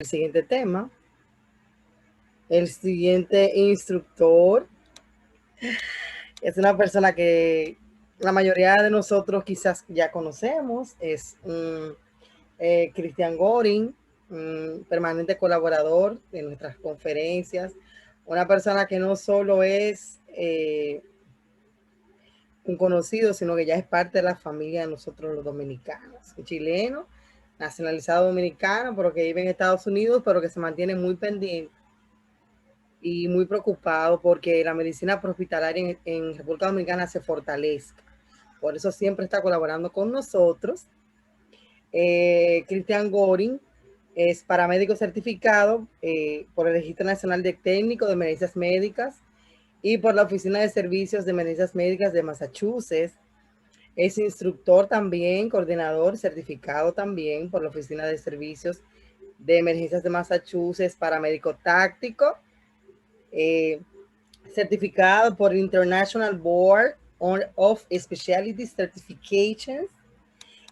El siguiente tema, el siguiente instructor es una persona que la mayoría de nosotros quizás ya conocemos, es Christian Goring, un permanente colaborador de nuestras conferencias, una persona que no solo es un conocido, sino que ya es parte de la familia de nosotros los dominicanos, un chileno, nacionalizado dominicano, pero que vive en Estados Unidos, pero que se mantiene muy pendiente y muy preocupado porque la medicina prehospitalaria en República Dominicana se fortalezca. Por eso siempre está colaborando con nosotros. Christian Goring es paramédico certificado por el Registro Nacional de Técnico de Emergencias Médicas y por la Oficina de Servicios de Emergencias Médicas de Massachusetts. Es instructor también, coordinador certificado también por la Oficina de Servicios de Emergencias de Massachusetts, paramédico táctico, eh, certificado por International Board of Specialty Certifications.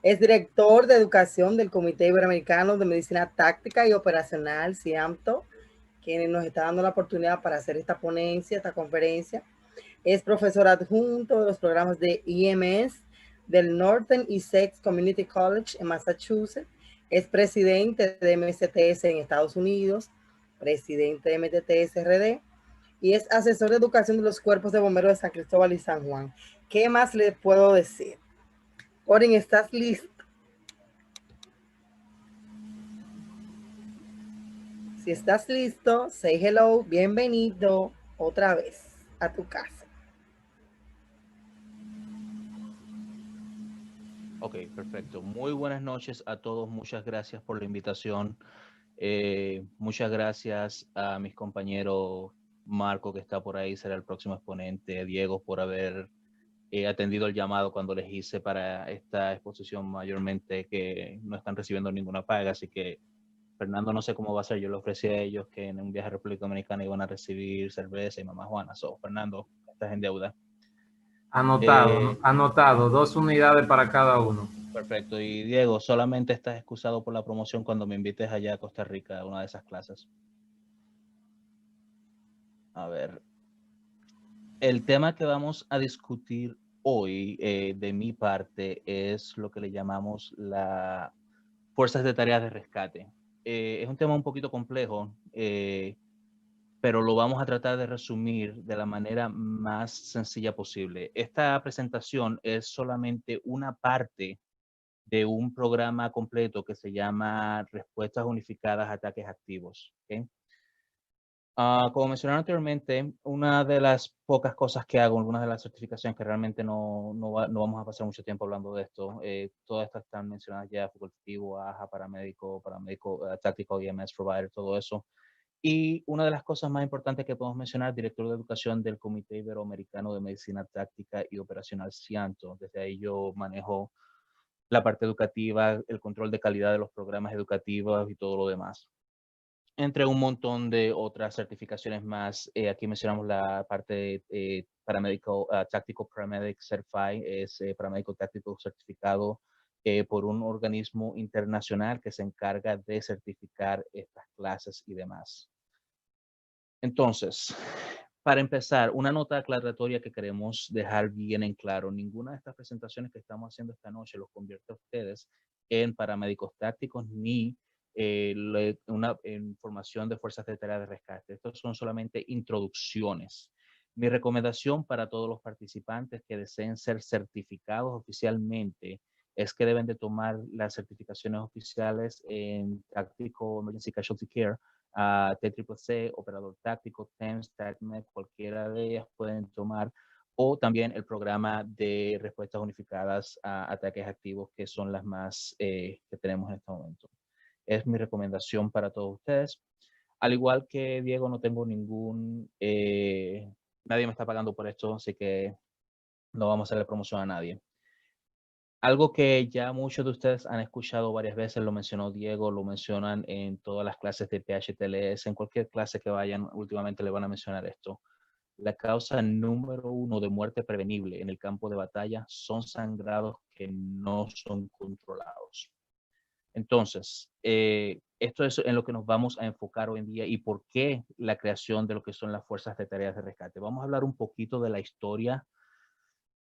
Es director de educación del Comité Iberoamericano de Medicina Táctica y Operacional, CIAMTO, quien nos está dando la oportunidad para hacer esta ponencia, esta conferencia. Es profesor adjunto de los programas de EMS del Northern Essex Community College en Massachusetts. Es presidente de MSTS en Estados Unidos, presidente de MTTS RD y es asesor de educación de los cuerpos de bomberos de San Cristóbal y San Juan. ¿Qué más le puedo decir? Oren, ¿estás listo? Si estás listo, say hello, bienvenido otra vez a tu casa. Ok, perfecto. Muy buenas noches a todos. Muchas gracias por la invitación. Muchas gracias a mis compañeros Marco, que está por ahí, será el próximo exponente, Diego, por haber atendido el llamado cuando les hice para esta exposición, mayormente que no están recibiendo ninguna paga. Así que, Fernando, no sé cómo va a ser. Yo le ofrecí a ellos que en un viaje a República Dominicana iban a recibir cerveza y mamá Juana. Fernando, estás en deuda. Anotado, Eh, anotado, 2 unidades para cada uno. Perfecto. Y Diego, solamente estás excusado por la promoción cuando me invites allá a Costa Rica a una de esas clases. A ver, el tema que vamos a discutir hoy, de mi parte, es lo que le llamamos la fuerzas de tareas de rescate. Es un tema un poquito complejo, pero lo vamos a tratar de resumir de la manera más sencilla posible. Esta presentación es solamente una parte de un programa completo que se llama Respuestas Unificadas a Ataques Activos. ¿Okay? Como mencioné anteriormente, una de las pocas cosas que hago, una de las certificaciones que realmente no vamos a pasar mucho tiempo hablando de esto, todas estas están mencionadas ya: facultativo, AJA, paramédico táctico, IMS provider, todo eso. Y una de las cosas más importantes que podemos mencionar, director de educación del Comité Iberoamericano de Medicina Táctica y Operacional, CIANTO. Desde ahí yo manejo la parte educativa, el control de calidad de los programas educativos y todo lo demás, entre un montón de otras certificaciones más. Aquí mencionamos la parte paramédico, táctico paramedic certified, es paramédico táctico certificado por un organismo internacional que se encarga de certificar estas clases y demás. Entonces, para empezar, una nota aclaratoria que queremos dejar bien en claro: ninguna de estas presentaciones que estamos haciendo esta noche los convierte a ustedes en paramédicos tácticos ni una información de fuerzas de tarea de rescate. Estos son solamente introducciones. Mi recomendación para todos los participantes que deseen ser certificados oficialmente es que deben de tomar las certificaciones oficiales en Táctico Emergency Casualty Care, TCCC, Operador Táctico, TEMS, TACMED, cualquiera de ellas pueden tomar, o también el programa de respuestas unificadas a ataques activos, que son las más que tenemos en este momento. Es mi recomendación para todos ustedes. Al igual que Diego, no tengo nadie me está pagando por esto, así que no vamos a hacerle promoción a nadie. Algo que ya muchos de ustedes han escuchado varias veces, lo mencionó Diego, lo mencionan en todas las clases de PHTLS, en cualquier clase que vayan, últimamente le van a mencionar esto. La causa número 1 de muerte prevenible en el campo de batalla son sangrados que no son controlados. Entonces, esto es en lo que nos vamos a enfocar hoy en día y por qué la creación de lo que son las fuerzas de tareas de rescate. Vamos a hablar un poquito de la historia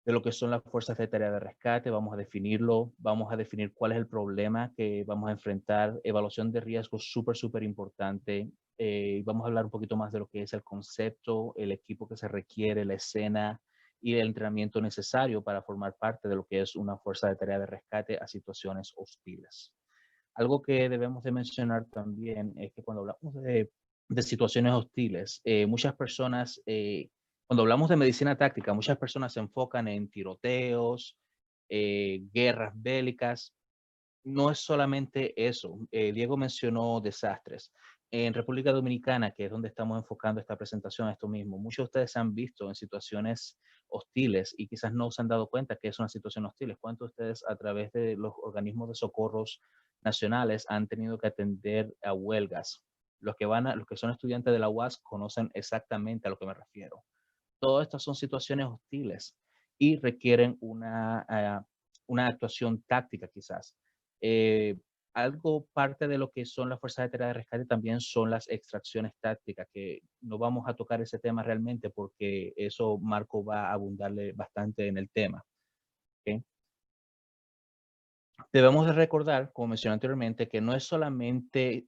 de lo que son las fuerzas de tarea de rescate, vamos a definirlo, vamos a definir cuál es el problema que vamos a enfrentar, evaluación de riesgo súper importante, vamos a hablar un poquito más de lo que es el concepto, el equipo que se requiere, la escena y el entrenamiento necesario para formar parte de lo que es una fuerza de tarea de rescate a situaciones hostiles. Algo que debemos de mencionar también es que cuando hablamos de situaciones hostiles, muchas personas, cuando hablamos de medicina táctica, muchas personas se enfocan en tiroteos, guerras bélicas. No es solamente eso. Diego mencionó desastres. En República Dominicana, que es donde estamos enfocando esta presentación a esto mismo, muchos de ustedes se han visto en situaciones hostiles y quizás no se han dado cuenta que es una situación hostil. ¿Cuántos de ustedes a través de los organismos de socorros nacionales han tenido que atender a huelgas? Los que son estudiantes de la UAS conocen exactamente a lo que me refiero. Todas estas son situaciones hostiles y requieren una actuación táctica quizás. Eh, Algo parte de lo que son las fuerzas de tarea de rescate también son las extracciones tácticas, que no vamos a tocar ese tema realmente porque eso Marco va a abundarle bastante en el tema. ¿Okay? Debemos de recordar, como mencioné anteriormente, que no es solamente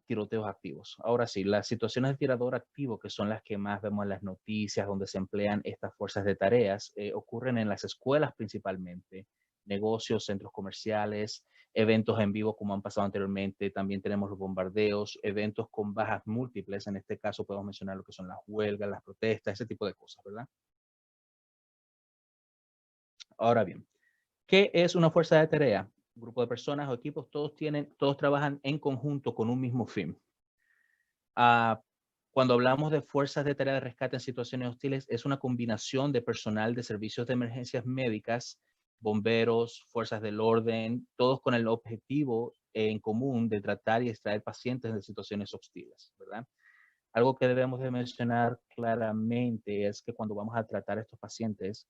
tiroteos activos. Ahora sí, las situaciones de tirador activo, que son las que más vemos en las noticias, donde se emplean estas fuerzas de tareas, ocurren en las escuelas principalmente, negocios, centros comerciales, eventos en vivo como han pasado anteriormente. También tenemos los bombardeos, eventos con bajas múltiples. En este caso podemos mencionar lo que son las huelgas, las protestas, ese tipo de cosas, ¿verdad? Ahora bien, ¿qué es una fuerza de tarea? Un grupo de personas o equipos, todos trabajan en conjunto con un mismo fin. Cuando hablamos de fuerzas de tarea de rescate en situaciones hostiles, es una combinación de personal de servicios de emergencias médicas, bomberos, fuerzas del orden, todos con el objetivo en común de tratar y extraer pacientes de situaciones hostiles, ¿verdad? Algo que debemos de mencionar claramente es que cuando vamos a tratar a estos pacientes,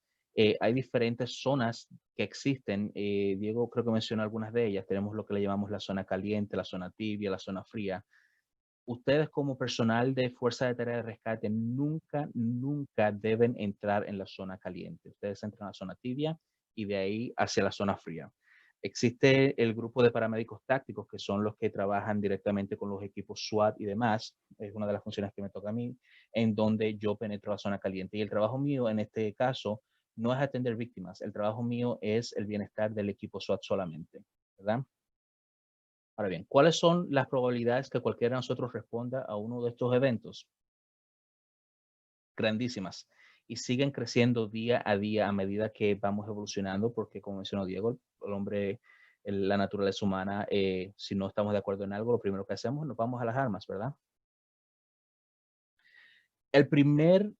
hay diferentes zonas que existen. Diego creo que mencionó algunas de ellas. Tenemos lo que le llamamos la zona caliente, la zona tibia, la zona fría. Ustedes como personal de Fuerza de Tarea de Rescate nunca deben entrar en la zona caliente. Ustedes entran a la zona tibia y de ahí hacia la zona fría. Existe el grupo de paramédicos tácticos, que son los que trabajan directamente con los equipos SWAT y demás. Es una de las funciones que me toca a mí, en donde yo penetro la zona caliente. Y el trabajo mío en este caso no es atender víctimas. El trabajo mío es el bienestar del equipo SWAT solamente, ¿verdad? Ahora bien, ¿cuáles son las probabilidades que cualquiera de nosotros responda a uno de estos eventos? Grandísimas. Y siguen creciendo día a día a medida que vamos evolucionando, porque como mencionó Diego, el hombre, la naturaleza humana, si no estamos de acuerdo en algo, lo primero que hacemos, nos vamos a las armas, ¿verdad? El primer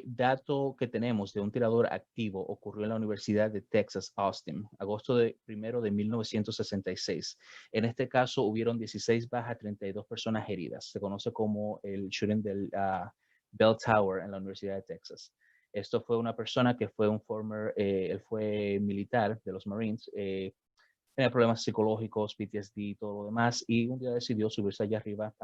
dato que tenemos de un tirador activo ocurrió en la Universidad de Texas, Austin, agosto primero de 1966. En este caso hubieron 16 bajas, 32 personas heridas. Se conoce como el shooting del Bell Tower en la Universidad de Texas. Esto fue una persona que fue él fue militar de los Marines, tenía problemas psicológicos, PTSD y todo lo demás, y un día decidió subirse allá arriba,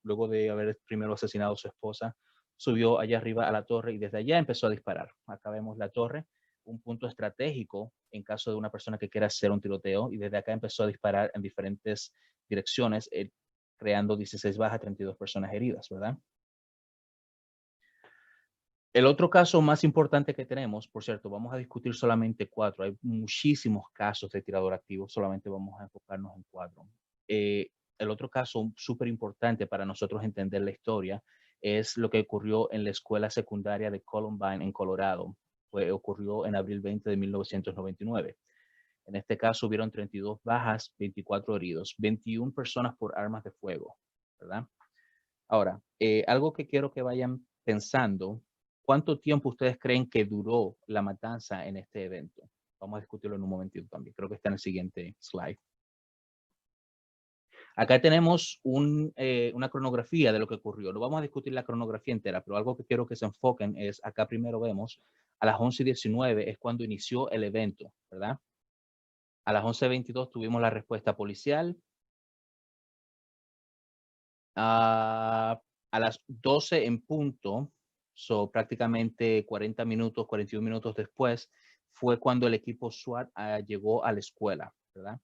luego de haber primero asesinado a su esposa, subió allá arriba a la torre y desde allá empezó a disparar. Acá vemos la torre, un punto estratégico en caso de una persona que quiera hacer un tiroteo, y desde acá empezó a disparar en diferentes direcciones, creando 16 bajas, 32 personas heridas, ¿verdad? El otro caso más importante que tenemos, por cierto, vamos a discutir solamente 4. Hay muchísimos casos de tirador activo, solamente vamos a enfocarnos en 4. El otro caso súper importante para nosotros entender la historia es lo que ocurrió en la escuela secundaria de Columbine en Colorado. Ocurrió en abril 20 de 1999. En este caso hubieron 32 bajas, 24 heridos, 21 personas por armas de fuego, ¿verdad? Ahora, algo que quiero que vayan pensando, ¿cuánto tiempo ustedes creen que duró la matanza en este evento? Vamos a discutirlo en un momentito también. Creo que está en el siguiente slide. Acá tenemos una cronografía de lo que ocurrió. No vamos a discutir la cronografía entera, pero algo que quiero que se enfoquen es, acá primero vemos, a las 11:19 es cuando inició el evento, ¿verdad? A las 11:22 tuvimos la respuesta policial. A las 12 en punto, prácticamente 40 minutos, 41 minutos después, fue cuando el equipo SWAT llegó a la escuela, ¿verdad?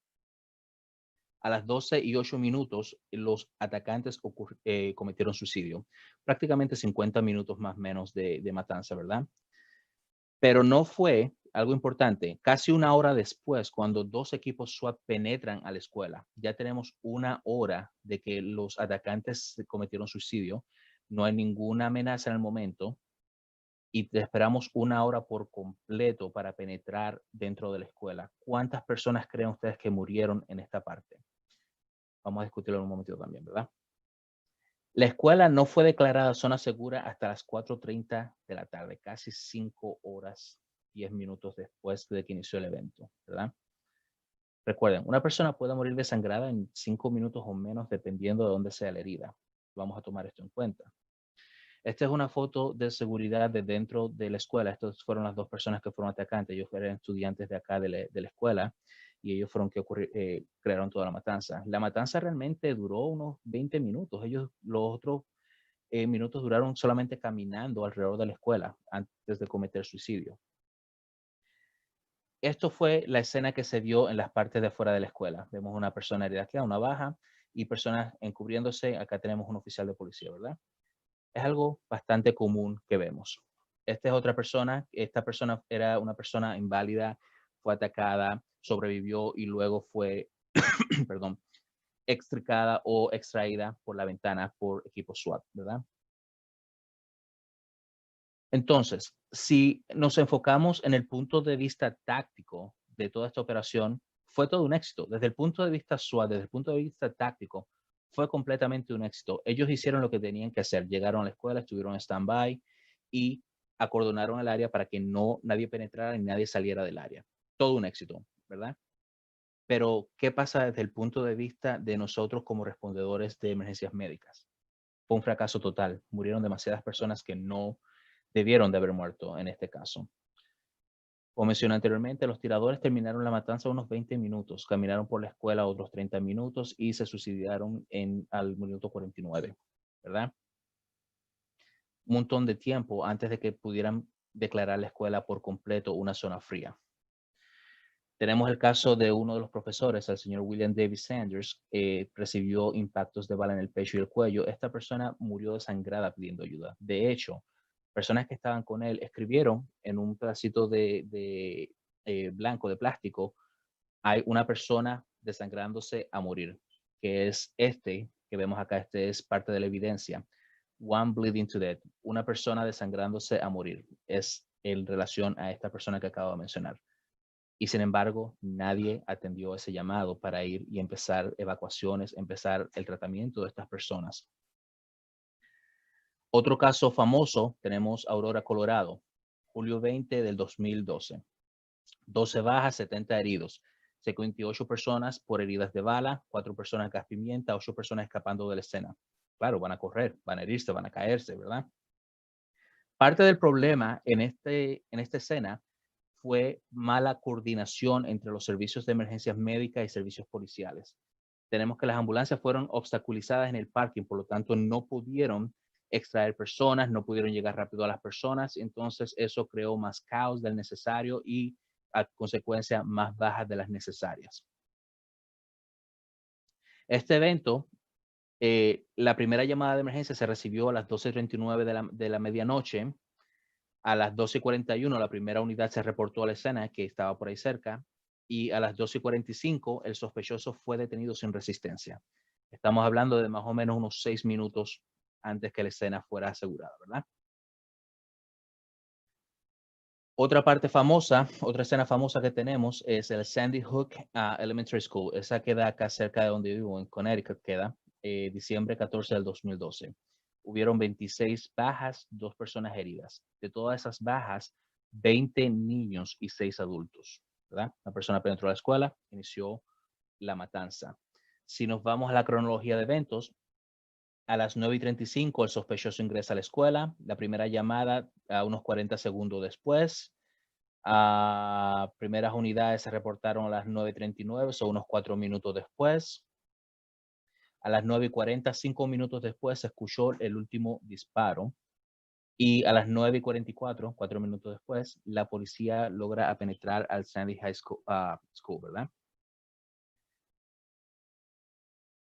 A las 12:08 los atacantes cometieron suicidio. Prácticamente 50 minutos más o menos de matanza, ¿verdad? Pero no fue algo importante. Casi una hora después, cuando 2 equipos SWAT penetran a la escuela, ya tenemos una hora de que los atacantes cometieron suicidio. No hay ninguna amenaza en el momento y esperamos una hora por completo para penetrar dentro de la escuela. ¿Cuántas personas creen ustedes que murieron en esta parte? Vamos a discutirlo en un momentito también, ¿verdad? La escuela no fue declarada zona segura hasta las 4:30 de la tarde, casi 5 horas, 10 minutos después de que inició el evento, ¿verdad? Recuerden, una persona puede morir desangrada en 5 minutos o menos dependiendo de dónde sea la herida. Vamos a tomar esto en cuenta. Esta es una foto de seguridad de dentro de la escuela. Estas fueron las 2 personas que fueron atacantes. Ellos eran estudiantes de acá de la escuela y ellos fueron que crearon toda la matanza. La matanza realmente duró unos 20 minutos. Los otros minutos duraron solamente caminando alrededor de la escuela antes de cometer suicidio. Esto fue la escena que se vio en las partes de afuera de la escuela. Vemos una persona herida aquí, una baja, y personas encubriéndose. Acá tenemos un oficial de policía, ¿verdad? Es algo bastante común que vemos. Esta es otra persona. Esta persona era una persona inválida, fue atacada, sobrevivió y luego fue, perdón, extricada o extraída por la ventana por equipo SWAT, ¿verdad? Entonces, si nos enfocamos en el punto de vista táctico de toda esta operación, fue todo un éxito. Desde el punto de vista SWAT, desde el punto de vista táctico, fue completamente un éxito. Ellos hicieron lo que tenían que hacer. Llegaron a la escuela, estuvieron en stand-by y acordonaron el área para que nadie penetrara ni nadie saliera del área. Todo un éxito, ¿verdad? Pero, ¿qué pasa desde el punto de vista de nosotros como respondedores de emergencias médicas? Fue un fracaso total. Murieron demasiadas personas que no debieron de haber muerto en este caso. Como mencioné anteriormente, los tiradores terminaron la matanza unos 20 minutos, caminaron por la escuela otros 30 minutos y se suicidaron al minuto 49, ¿verdad? Un montón de tiempo antes de que pudieran declarar la escuela por completo una zona fría. Tenemos el caso de uno de los profesores, el señor William David Sanders, recibió impactos de bala en el pecho y el cuello. Esta persona murió desangrada pidiendo ayuda. De hecho, personas que estaban con él escribieron en un pedacito de blanco, de plástico, hay una persona desangrándose a morir, que es este que vemos acá. Este es parte de la evidencia. One bleeding to death. Una persona desangrándose a morir. Es en relación a esta persona que acabo de mencionar. Y sin embargo, nadie atendió ese llamado para ir y empezar evacuaciones, empezar el tratamiento de estas personas. Otro caso famoso, tenemos Aurora, Colorado, julio 20 del 2012. 12 bajas, 70 heridos. 58 personas por heridas de bala, 4 personas gas pimienta, 8 personas escapando de la escena. Claro, van a correr, van a herirse, van a caerse, ¿verdad? Parte del problema en esta escena fue mala coordinación entre los servicios de emergencias médicas y servicios policiales. Tenemos que las ambulancias fueron obstaculizadas en el parking, por lo tanto no pudieron extraer personas, no pudieron llegar rápido a las personas, entonces eso creó más caos del necesario y a consecuencia más bajas de las necesarias. Este evento, la primera llamada de emergencia se recibió a las 12:39 de la medianoche. A las 12:41 la primera unidad se reportó a la escena, que estaba por ahí cerca, y a las 12:45 el sospechoso fue detenido sin resistencia. Estamos hablando de más o menos unos 6 minutos antes que la escena fuera asegurada, ¿verdad? Otra escena famosa que tenemos es el Sandy Hook Elementary School. Esa queda acá cerca de donde vivo, en Connecticut queda, diciembre 14 del 2012. Hubieron 26 bajas, 2 personas heridas. De todas esas bajas, 20 niños y 6 adultos, ¿verdad? Una persona penetró a la escuela, inició la matanza. Si nos vamos a la cronología de eventos, a las 9:35 el sospechoso ingresa a la escuela. La primera llamada a unos 40 segundos después. Primeras unidades se reportaron a las 9:39, son unos 4 minutos después. A las 9:40, 5 minutos después, se escuchó el último disparo. Y a las 9:44, 4 minutos después, la policía logra penetrar al Sandy High School, ¿verdad?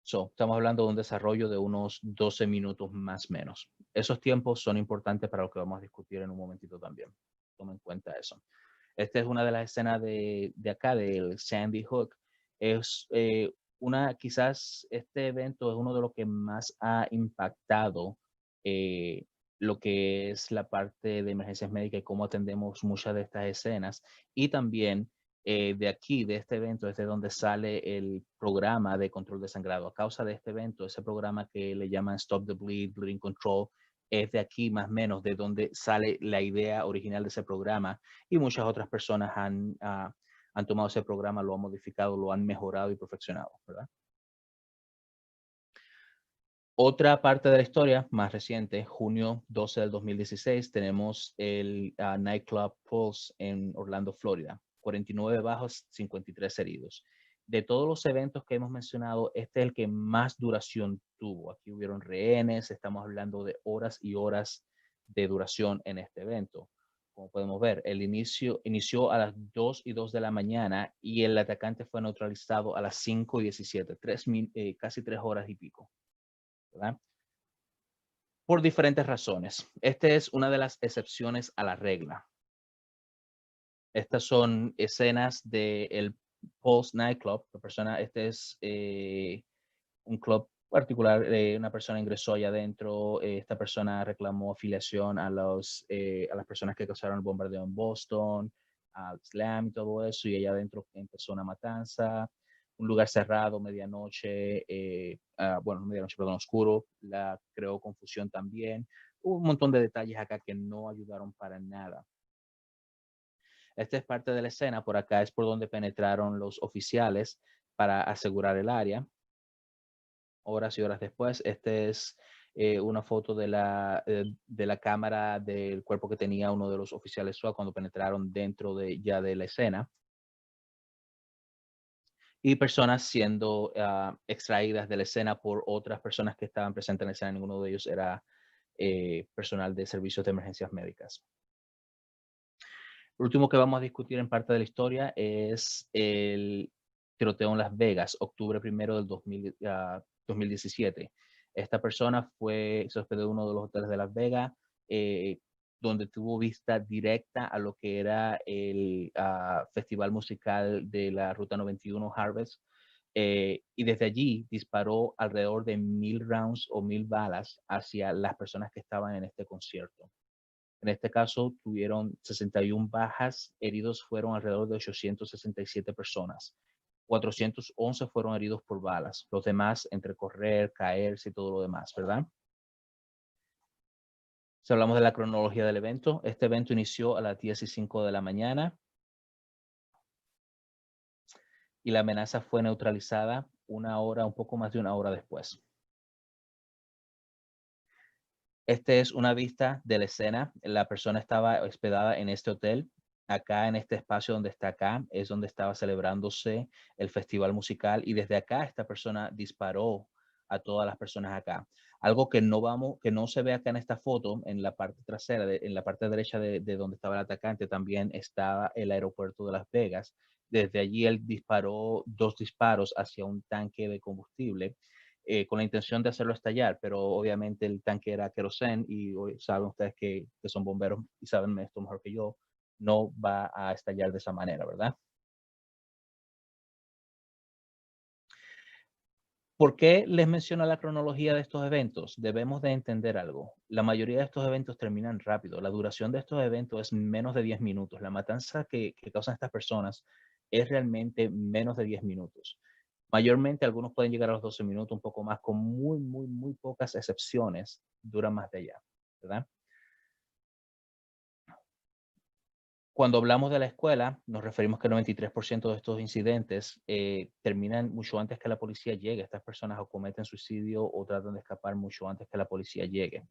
Estamos hablando de un desarrollo de unos 12 minutos más o menos. Esos tiempos son importantes para lo que vamos a discutir en un momentito también. Tomen en cuenta eso. Esta es una de las escenas de acá, del Sandy Hook. Es quizás este evento es uno de los que más ha impactado lo que es la parte de emergencias médicas y cómo atendemos muchas de estas escenas. Y también de aquí, de este evento, es de donde sale el programa de control de sangrado. A causa de este evento, ese programa que le llaman Stop the Bleed, Bleeding Control, es de aquí más o menos de donde sale la idea original de ese programa, y muchas otras personas han tomado ese programa, lo han modificado, lo han mejorado y perfeccionado, ¿verdad? Otra parte de la historia más reciente, junio 12 del 2016, tenemos el nightclub Pulse en Orlando, Florida. 49 bajos, 53 heridos. De todos los eventos que hemos mencionado, este es el que más duración tuvo. Aquí hubieron rehenes, estamos hablando de horas y horas de duración en este evento. Como podemos ver, el inició a las 2:02 de la mañana y el atacante fue neutralizado a las 5:17, casi 3 horas y pico, ¿verdad? Por diferentes razones. Esta es una de las excepciones a la regla. Estas son escenas del Pulse Nightclub. Este es un club particular. Una persona ingresó allá adentro. Esta persona reclamó afiliación a las personas que causaron el bombardeo en Boston, al Slam y todo eso. Y allá adentro empezó una matanza. Un lugar cerrado, medianoche, medianoche, perdón, oscuro. Creó confusión también. Hubo un montón de detalles acá que no ayudaron para nada. Esta es parte de la escena. Por acá es por donde penetraron los oficiales para asegurar el área. Horas y horas después, esta es una foto de la cámara del cuerpo que tenía uno de los oficiales SWAT cuando penetraron dentro ya de la escena. Y personas siendo extraídas de la escena por otras personas que estaban presentes en la escena. Ninguno de ellos era personal de servicios de emergencias médicas. Lo último que vamos a discutir en parte de la historia es el tiroteo en Las Vegas, octubre 1 del 2017. Esta persona se hospedó en uno de los hoteles de Las Vegas, donde tuvo vista directa a lo que era el festival musical de la Ruta 91 Harvest. Y desde allí disparó alrededor de 1,000 rounds o 1,000 balas hacia las personas que estaban en este concierto. En este caso, tuvieron 61 bajas, heridos fueron alrededor de 867 personas. 411 fueron heridos por balas. Los demás, entre correr, caerse y todo lo demás, ¿verdad? Si hablamos de la cronología del evento, este evento inició a las 10:05 de la mañana y la amenaza fue neutralizada un poco más de una hora después. Esta es una vista de la escena. La persona estaba hospedada en este hotel. Acá en este espacio donde está acá es donde estaba celebrándose el festival musical, y desde acá esta persona disparó a todas las personas acá. Algo que no se ve acá en esta foto, en la parte trasera, en la parte derecha de donde estaba el atacante, también estaba el aeropuerto de Las Vegas. Desde allí él disparó 2 disparos hacia un tanque de combustible con la intención de hacerlo estallar, pero obviamente el tanque era queroseno y saben ustedes que son bomberos y saben esto mejor que yo, no va a estallar de esa manera, ¿verdad? ¿Por qué les menciono la cronología de estos eventos? Debemos de entender algo. La mayoría de estos eventos terminan rápido. La duración de estos eventos es menos de 10 minutos. La matanza que causan estas personas es realmente menos de 10 minutos. Mayormente algunos pueden llegar a los 12 minutos, un poco más, con muy, muy, muy pocas excepciones, duran más de allá, ¿verdad? Cuando hablamos de la escuela, nos referimos que el 93% de estos incidentes terminan mucho antes que la policía llegue. Estas personas o cometen suicidio o tratan de escapar mucho antes que la policía llegue.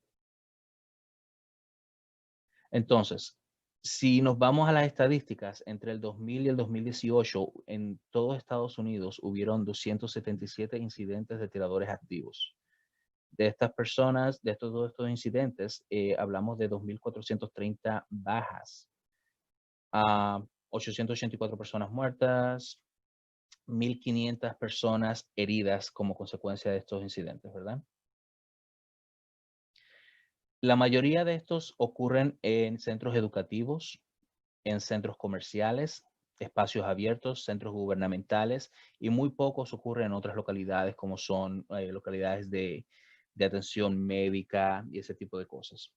Entonces, Si nos vamos a las estadísticas, entre el 2000 y el 2018, en todo Estados Unidos hubieron 277 incidentes de tiradores activos. De estas personas, de todos estos incidentes, hablamos de 2.430 bajas, 884 personas muertas, 1.500 personas heridas como consecuencia de estos incidentes, ¿verdad? La mayoría de estos ocurren en centros educativos, en centros comerciales, espacios abiertos, centros gubernamentales, y muy pocos ocurren en otras localidades como son localidades de atención médica y ese tipo de cosas.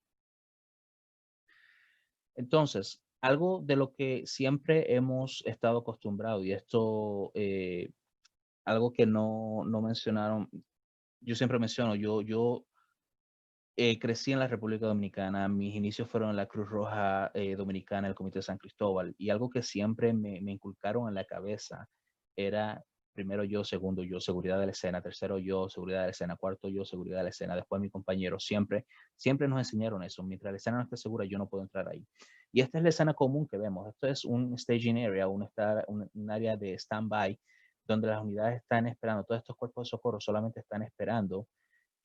Entonces, algo de lo que siempre hemos estado acostumbrados, y esto, algo que no mencionaron, yo siempre menciono, yo crecí en la República Dominicana, mis inicios fueron en la Cruz Roja Dominicana, el Comité de San Cristóbal, y algo que siempre me inculcaron en la cabeza era primero yo, segundo yo, seguridad de la escena, tercero yo, seguridad de la escena, cuarto yo, seguridad de la escena, después mi compañero, siempre nos enseñaron eso, mientras la escena no esté segura yo no puedo entrar ahí. Y esta es la escena común que vemos, esto es un staging area, un área de stand-by, donde las unidades están esperando, todos estos cuerpos de socorro solamente están esperando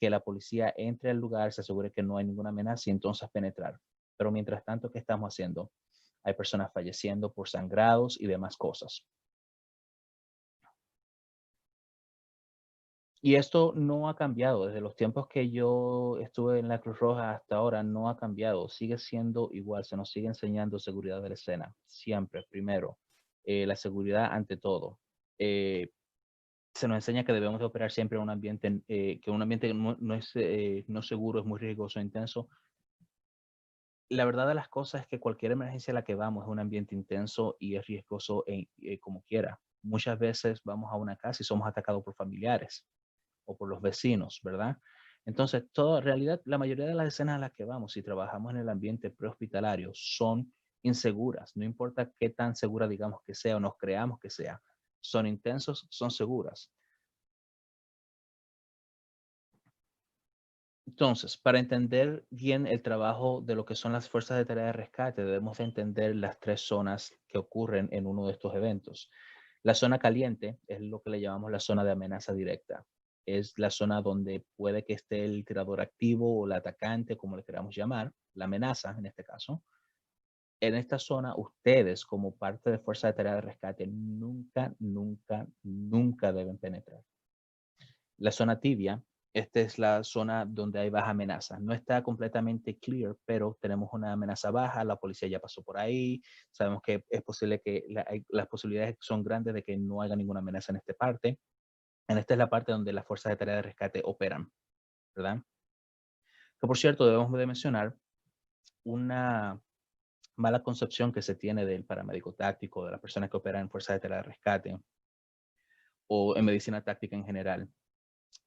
que la policía entre al lugar, se asegure que no hay ninguna amenaza y entonces penetrar. Pero mientras tanto, ¿qué estamos haciendo? Hay personas falleciendo por sangrados y demás cosas. Y esto no ha cambiado. Desde los tiempos que yo estuve en la Cruz Roja hasta ahora, no ha cambiado. Sigue siendo igual. Se nos sigue enseñando seguridad de la escena. Siempre, primero. La seguridad ante todo. Se nos enseña que debemos de operar siempre en un ambiente, que un ambiente no es no seguro, es muy riesgoso, intenso. La verdad de las cosas es que cualquier emergencia a la que vamos es un ambiente intenso y es riesgoso como quiera. Muchas veces vamos a una casa y somos atacados por familiares o por los vecinos, ¿verdad? Entonces, en realidad, la mayoría de las escenas a las que vamos, si trabajamos en el ambiente prehospitalario, son inseguras. No importa qué tan segura digamos que sea o nos creamos que sea. Son intensos, son seguras. Entonces, para entender bien el trabajo de lo que son las fuerzas de tarea de rescate, debemos de entender las tres zonas que ocurren en uno de estos eventos. La zona caliente es lo que le llamamos la zona de amenaza directa. Es la zona donde puede que esté el tirador activo o el atacante, como le queramos llamar, la amenaza en este caso. En esta zona, ustedes como parte de fuerza de tarea de rescate nunca, nunca, nunca deben penetrar. La zona tibia, esta es la zona donde hay baja amenaza. No está completamente clear, pero tenemos una amenaza baja, la policía ya pasó por ahí, sabemos que es posible que las posibilidades son grandes de que no haya ninguna amenaza en esta parte. En esta es la parte donde las fuerzas de tarea de rescate operan, ¿verdad? Que por cierto, debemos de mencionar una mala concepción que se tiene del paramédico táctico, de las personas que operan en fuerzas de tarea de rescate o en medicina táctica en general.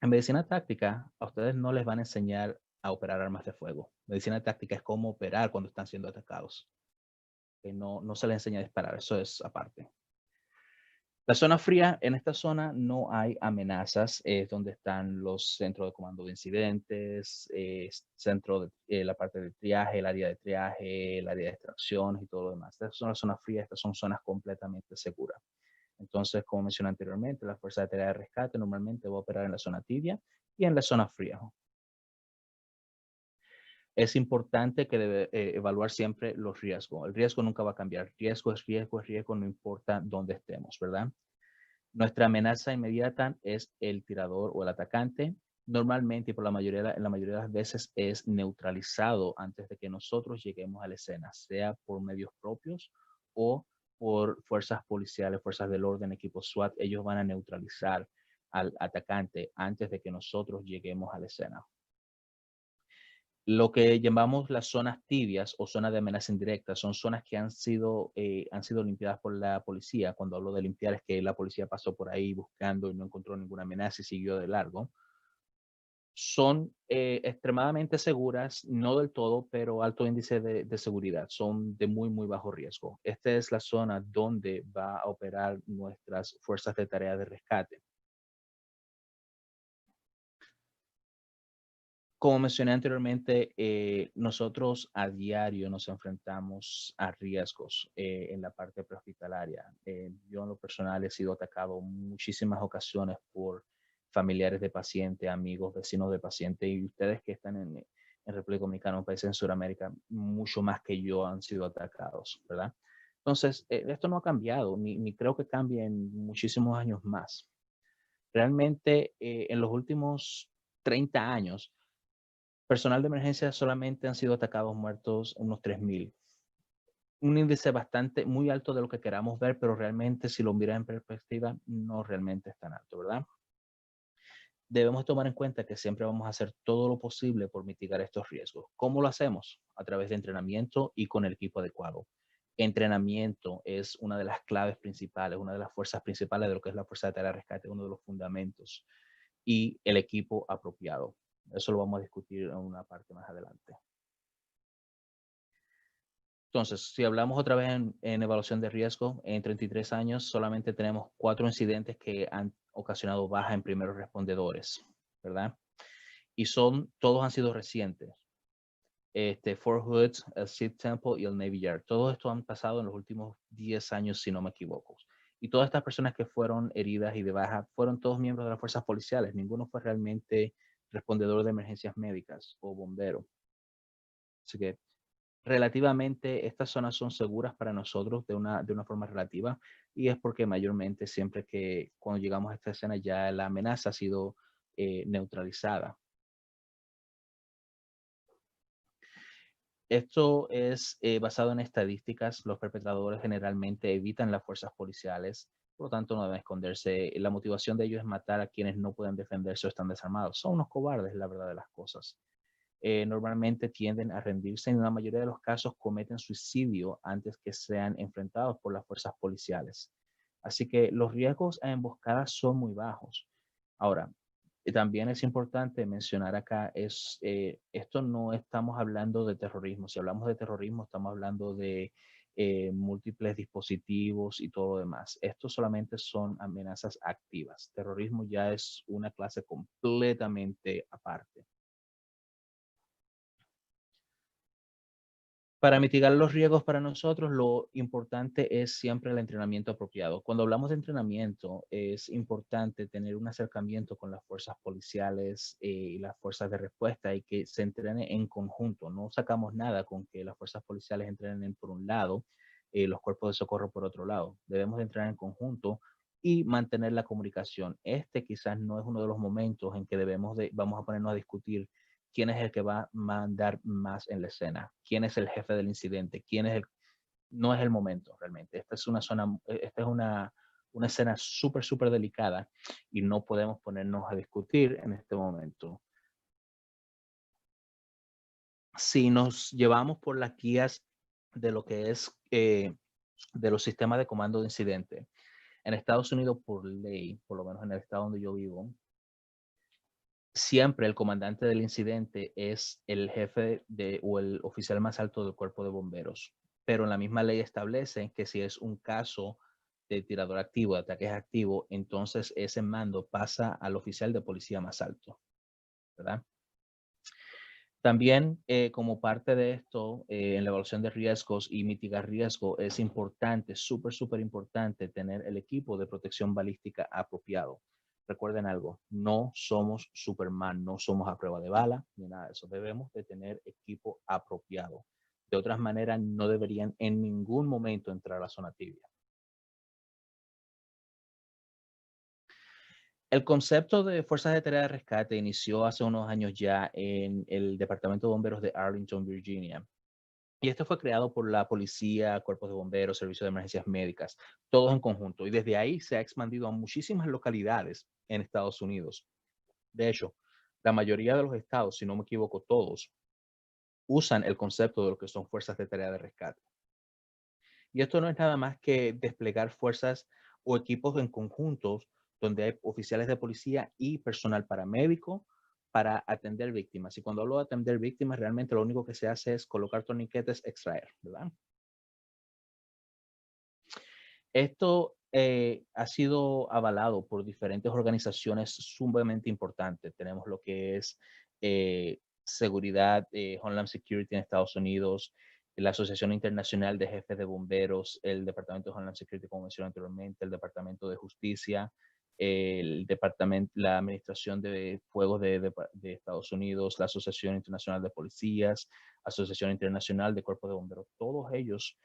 En medicina táctica, a ustedes no les van a enseñar a operar armas de fuego. Medicina táctica es cómo operar cuando están siendo atacados. No se les enseña a disparar, eso es aparte. La zona fría, en esta zona no hay amenazas, es donde están los centros de comando de incidentes, centro de la parte de triaje, el área de triaje, el área de extracciones y todo lo demás. Estas son las zonas frías, estas son zonas completamente seguras. Entonces, como mencioné anteriormente, la fuerza de tarea de rescate normalmente va a operar en la zona tibia y en la zona fría. Es importante que debe evaluar siempre los riesgos. El riesgo nunca va a cambiar. Riesgo es riesgo, es riesgo, no importa dónde estemos, ¿verdad? Nuestra amenaza inmediata es el tirador o el atacante. Normalmente, y por en la mayoría de las veces, es neutralizado antes de que nosotros lleguemos a la escena, sea por medios propios o por fuerzas policiales, fuerzas del orden, equipos SWAT. Ellos van a neutralizar al atacante antes de que nosotros lleguemos a la escena. Lo que llamamos las zonas tibias o zonas de amenaza indirecta son zonas que han sido limpiadas por la policía. Cuando hablo de limpiar es que la policía pasó por ahí buscando y no encontró ninguna amenaza y siguió de largo. Son extremadamente seguras, no del todo, pero alto índice de seguridad. Son de muy, muy bajo riesgo. Esta es la zona donde va a operar nuestras fuerzas de tarea de rescate. Como mencioné anteriormente, nosotros a diario nos enfrentamos a riesgos en la parte prehospitalaria. Yo en lo personal he sido atacado muchísimas ocasiones por familiares de paciente, amigos, vecinos de paciente, y ustedes que están en República Dominicana, un país en Sudamérica, mucho más que yo han sido atacados, ¿verdad? Entonces, esto no ha cambiado, ni creo que cambie en muchísimos años más. Realmente, en los últimos 30 años, personal de emergencia solamente han sido atacados muertos unos 3.000. Un índice bastante muy alto de lo que queramos ver, pero realmente si lo miras en perspectiva, no realmente es tan alto, ¿verdad? Debemos tomar en cuenta que siempre vamos a hacer todo lo posible por mitigar estos riesgos. ¿Cómo lo hacemos? A través de entrenamiento y con el equipo adecuado. Entrenamiento es una de las claves principales, una de las fuerzas principales de lo que es la Fuerza de Tarea de Rescate, uno de los fundamentos. Y el equipo apropiado. Eso lo vamos a discutir en una parte más adelante. Entonces, si hablamos otra vez en evaluación de riesgo, en 33 años solamente tenemos 4 incidentes que han ocasionado baja en primeros respondedores, ¿verdad? Y todos han sido recientes. Fort Hood, el Sikh Temple y el Navy Yard. Todo esto han pasado en los últimos 10 años, si no me equivoco. Y todas estas personas que fueron heridas y de baja fueron todos miembros de las fuerzas policiales. Ninguno fue realmente respondedor de emergencias médicas o bombero. Así que relativamente estas zonas son seguras para nosotros de una forma relativa, y es porque mayormente siempre que cuando llegamos a esta escena ya la amenaza ha sido neutralizada. Esto es basado en estadísticas. Los perpetradores generalmente evitan las fuerzas policiales, por lo tanto no deben esconderse. La motivación de ellos es matar a quienes no pueden defenderse o están desarmados. Son unos cobardes, la verdad de las cosas. Normalmente tienden a rendirse y en la mayoría de los casos cometen suicidio antes que sean enfrentados por las fuerzas policiales. Así que los riesgos a emboscadas son muy bajos. Ahora, también es importante mencionar acá, esto no estamos hablando de terrorismo. Si hablamos de terrorismo, estamos hablando de múltiples dispositivos y todo lo demás. Esto solamente son amenazas activas. Terrorismo ya es una clase completamente aparte. Para mitigar los riesgos para nosotros, lo importante es siempre el entrenamiento apropiado. Cuando hablamos de entrenamiento, es importante tener un acercamiento con las fuerzas policiales y las fuerzas de respuesta y que se entrene en conjunto. No sacamos nada con que las fuerzas policiales entrenen por un lado, los cuerpos de socorro por otro lado. Debemos de entrenar en conjunto y mantener la comunicación. Quizás no es uno de los momentos en que vamos a ponernos a discutir quién es el que va a mandar más en la escena, quién es el jefe del incidente, no es el momento realmente. Esta es una escena súper, súper delicada y no podemos ponernos a discutir en este momento. Si nos llevamos por las guías de lo que es de los sistemas de comando de incidente, en Estados Unidos por ley, por lo menos en el estado donde yo vivo, siempre el comandante del incidente es el jefe o el oficial más alto del cuerpo de bomberos. Pero en la misma ley establece que si es un caso de tirador activo, de ataques activo, entonces ese mando pasa al oficial de policía más alto, ¿verdad? También, como parte de esto, en la evaluación de riesgos y mitigar riesgo, es importante, súper, súper importante, tener el equipo de protección balística apropiado. Recuerden algo, no somos Superman, no somos a prueba de bala, ni nada de eso. Debemos de tener equipo apropiado. De otras maneras, no deberían en ningún momento entrar a la zona tibia. El concepto de fuerzas de tarea de rescate inició hace unos años ya en el Departamento de Bomberos de Arlington, Virginia. Y esto fue creado por la policía, cuerpos de bomberos, servicios de emergencias médicas, todos en conjunto. Y desde ahí se ha expandido a muchísimas localidades en Estados Unidos. De hecho, la mayoría de los estados, si no me equivoco, todos, usan el concepto de lo que son fuerzas de tarea de rescate. Y esto no es nada más que desplegar fuerzas o equipos en conjuntos donde hay oficiales de policía y personal paramédico para atender víctimas. Y cuando hablo de atender víctimas, realmente lo único que se hace es colocar torniquetes, extraer, ¿verdad? Esto ha sido avalado por diferentes organizaciones sumamente importantes. Tenemos lo que es seguridad, Homeland Security en Estados Unidos, la Asociación Internacional de Jefes de Bomberos, el Departamento de Homeland Security, como mencioné anteriormente, el Departamento de Justicia, la Administración de Fuegos de Estados Unidos, la Asociación Internacional de Policías, Asociación Internacional de Cuerpos de Bomberos. Todos ellos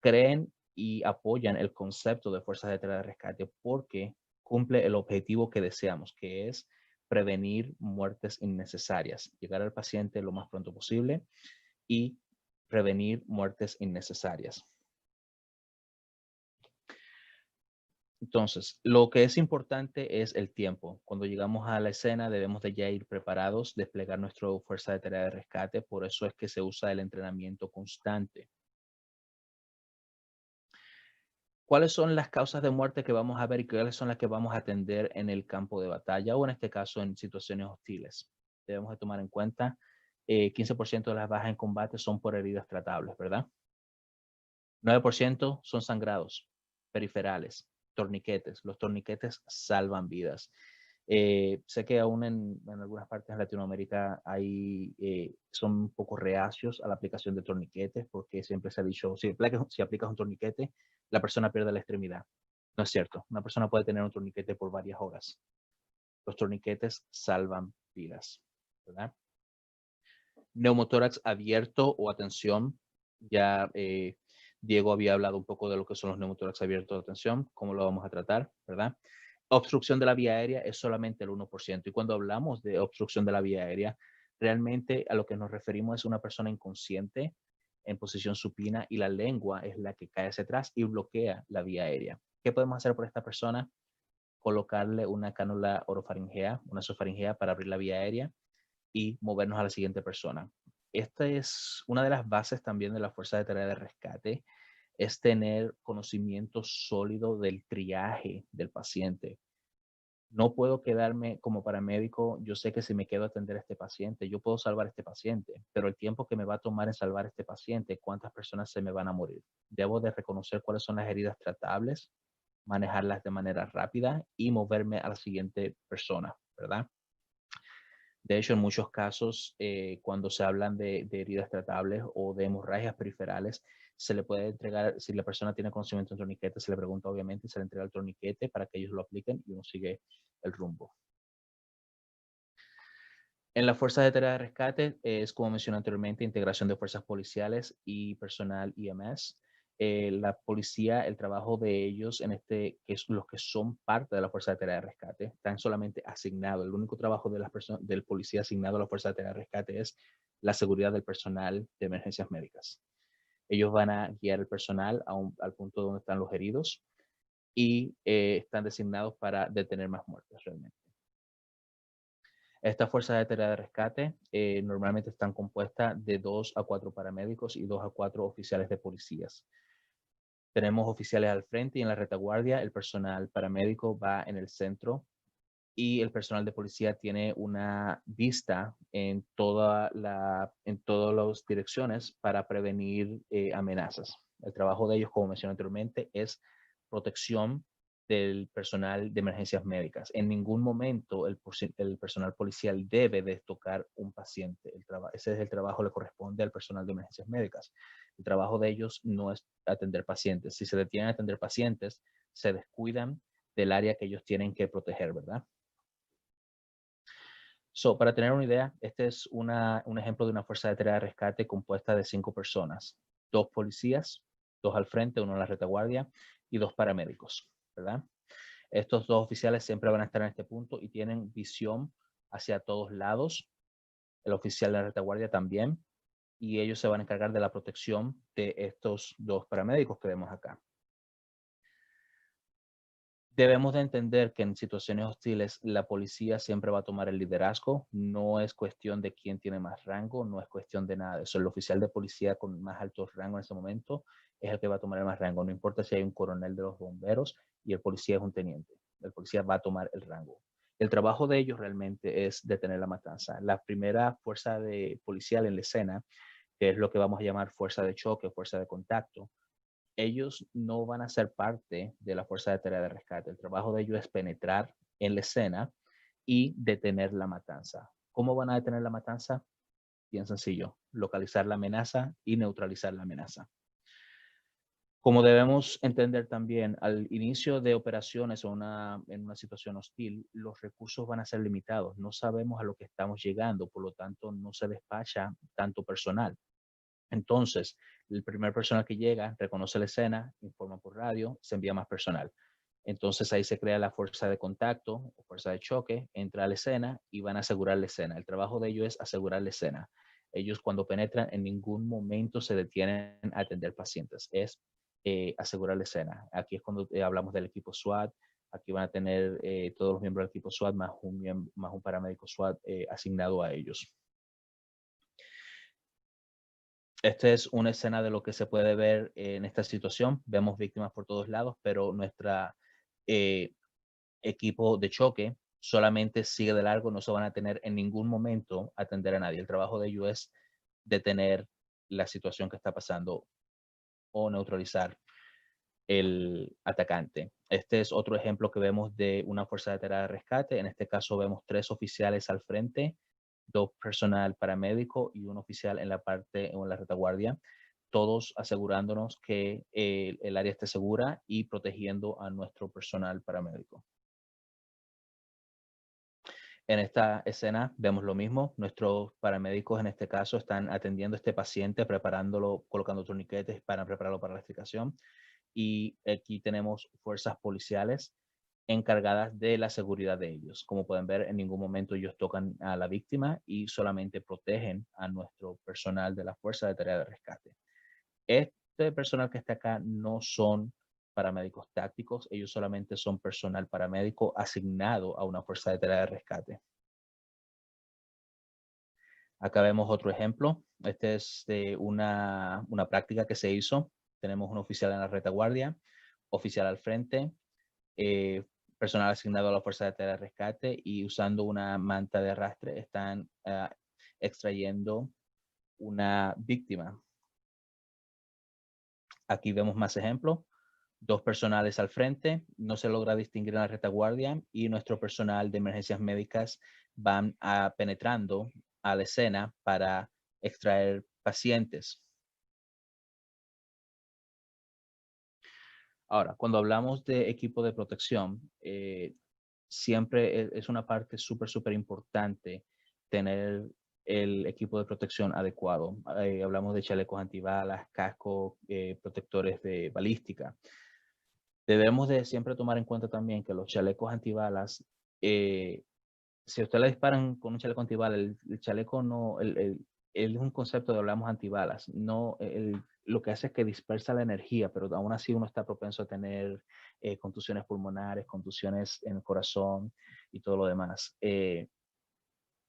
creen y apoyan el concepto de fuerzas de tarea de rescate porque cumple el objetivo que deseamos, que es prevenir muertes innecesarias, llegar al paciente lo más pronto posible y prevenir muertes innecesarias. Entonces, lo que es importante es el tiempo. Cuando llegamos a la escena debemos de ya ir preparados, desplegar nuestra fuerza de tarea de rescate. Por eso es que se usa el entrenamiento constante. ¿Cuáles son las causas de muerte que vamos a ver y cuáles son las que vamos a atender en el campo de batalla o en este caso en situaciones hostiles? Debemos de tomar en cuenta 15% de las bajas en combate son por heridas tratables, ¿verdad? 9% son sangrados periferales, torniquetes. Los torniquetes salvan vidas. Sé que aún en algunas partes de Latinoamérica son un poco reacios a la aplicación de torniquetes porque siempre se ha dicho, si aplicas un torniquete, la persona pierde la extremidad. No es cierto. Una persona puede tener un torniquete por varias horas. Los torniquetes salvan vidas, ¿verdad? Neumotórax abierto o atención. Ya Diego había hablado un poco de lo que son los neumotórax abiertos de atención, cómo lo vamos a tratar, ¿verdad? Obstrucción de la vía aérea es solamente el 1%. Y cuando hablamos de obstrucción de la vía aérea, realmente a lo que nos referimos es una persona inconsciente en posición supina y la lengua es la que cae hacia atrás y bloquea la vía aérea. ¿Qué podemos hacer por esta persona? Colocarle una cánula orofaringea, una esofaringea para abrir la vía aérea y movernos a la siguiente persona. Esta es una de las bases también de la Fuerza de Tarea de Rescate, es tener conocimiento sólido del triaje del paciente. No puedo quedarme como paramédico, yo sé que si me quedo a atender a este paciente, yo puedo salvar a este paciente, pero el tiempo que me va a tomar en salvar a este paciente, ¿cuántas personas se me van a morir? Debo de reconocer cuáles son las heridas tratables, manejarlas de manera rápida y moverme a la siguiente persona, ¿verdad? De hecho, en muchos casos, cuando se hablan de heridas tratables o de hemorragias periferales, se le puede entregar, si la persona tiene conocimiento de torniquete, se le pregunta obviamente, se le entrega el torniquete para que ellos lo apliquen y uno sigue el rumbo. En la Fuerza de Tarea de Rescate es, como mencioné anteriormente, integración de fuerzas policiales y personal IMS. La policía, el trabajo de ellos, que es los que son parte de la Fuerza de Tarea de Rescate, están solamente asignados. El único trabajo de del policía asignado a la Fuerza de Tarea de Rescate es la seguridad del personal de emergencias médicas. Ellos van a guiar el personal al punto donde están los heridos y están designados para detener más muertes realmente. Estas fuerzas de tarea de rescate normalmente están compuestas de 2 a 4 paramédicos y 2 a 4 oficiales de policías. Tenemos oficiales al frente y en la retaguardia el personal paramédico va en el centro y el personal de policía tiene una vista en todas las direcciones para prevenir amenazas. El trabajo de ellos, como mencioné anteriormente, es protección del personal de emergencias médicas. En ningún momento el personal policial debe de tocar un paciente. Ese es el trabajo que le corresponde al personal de emergencias médicas. El trabajo de ellos no es atender pacientes. Si se detienen a atender pacientes, se descuidan del área que ellos tienen que proteger, ¿verdad? Para tener una idea, este es un ejemplo de una fuerza de tarea de rescate compuesta de 5 personas, 2 policías, 2 al frente, 1 en la retaguardia y 2 paramédicos, ¿verdad? Estos 2 oficiales siempre van a estar en este punto y tienen visión hacia todos lados. El oficial de la retaguardia también. Y ellos se van a encargar de la protección de estos 2 paramédicos que vemos acá. Debemos de entender que en situaciones hostiles la policía siempre va a tomar el liderazgo. No es cuestión de quién tiene más rango, no es cuestión de nada de eso. El oficial de policía con más alto rango en ese momento es el que va a tomar el más rango. No importa si hay un coronel de los bomberos y el policía es un teniente. El policía va a tomar el rango. El trabajo de ellos realmente es detener la matanza. La primera fuerza policial en la escena, que es lo que vamos a llamar fuerza de choque, fuerza de contacto, ellos no van a ser parte de la fuerza de tarea de rescate. El trabajo de ellos es penetrar en la escena y detener la matanza. ¿Cómo van a detener la matanza? Bien sencillo, localizar la amenaza y neutralizar la amenaza. Como debemos entender también, al inicio de operaciones o en una situación hostil, los recursos van a ser limitados. No sabemos a lo que estamos llegando, por lo tanto, no se despacha tanto personal. Entonces, el primer personal que llega reconoce la escena, informa por radio, se envía más personal. Entonces ahí se crea la fuerza de contacto o fuerza de choque, entra a la escena y van a asegurar la escena. El trabajo de ellos es asegurar la escena. Ellos cuando penetran en ningún momento se detienen a atender pacientes, es asegurar la escena. Aquí es cuando hablamos del equipo SWAT. Aquí van a tener todos los miembros del equipo SWAT más un paramédico SWAT asignado a ellos. Esta es una escena de lo que se puede ver en esta situación. Vemos víctimas por todos lados, pero nuestra equipo de choque solamente sigue de largo, no se van a tener en ningún momento a atender a nadie. El trabajo de ellos es detener la situación que está pasando o neutralizar el atacante. Este es otro ejemplo que vemos de una fuerza de tarea de rescate. En este caso vemos 3 oficiales al frente, 2 personal paramédico y un oficial en la parte o en la retaguardia, todos asegurándonos que el área esté segura y protegiendo a nuestro personal paramédico. En esta escena vemos lo mismo. Nuestros paramédicos en este caso están atendiendo a este paciente, preparándolo, colocando torniquetes para prepararlo para la explicación. Y aquí tenemos fuerzas policiales encargadas de la seguridad de ellos. Como pueden ver, en ningún momento ellos tocan a la víctima y solamente protegen a nuestro personal de la Fuerza de Tarea de Rescate. Este personal que está acá no son paramédicos tácticos, ellos solamente son personal paramédico asignado a una Fuerza de Tarea de Rescate. Acá vemos otro ejemplo. Este es de una práctica que se hizo. Tenemos un oficial en la retaguardia, oficial al frente, personal asignado a la Fuerza de Tarea de Rescate y usando una manta de arrastre están extrayendo una víctima. Aquí vemos más ejemplos. 2 personales al frente, no se logra distinguir en la retaguardia y nuestro personal de emergencias médicas van penetrando a la escena para extraer pacientes. Ahora, cuando hablamos de equipo de protección, siempre es una parte súper importante tener el equipo de protección adecuado. Hablamos de chalecos antibalas, cascos, protectores de balística. Debemos de siempre tomar en cuenta también que los chalecos antibalas, si a usted le disparan con un chaleco antibalas, el chaleco no, es un concepto de hablamos antibalas, no, lo que hace es que dispersa la energía, pero aún así uno está propenso a tener contusiones pulmonares, contusiones en el corazón y todo lo demás.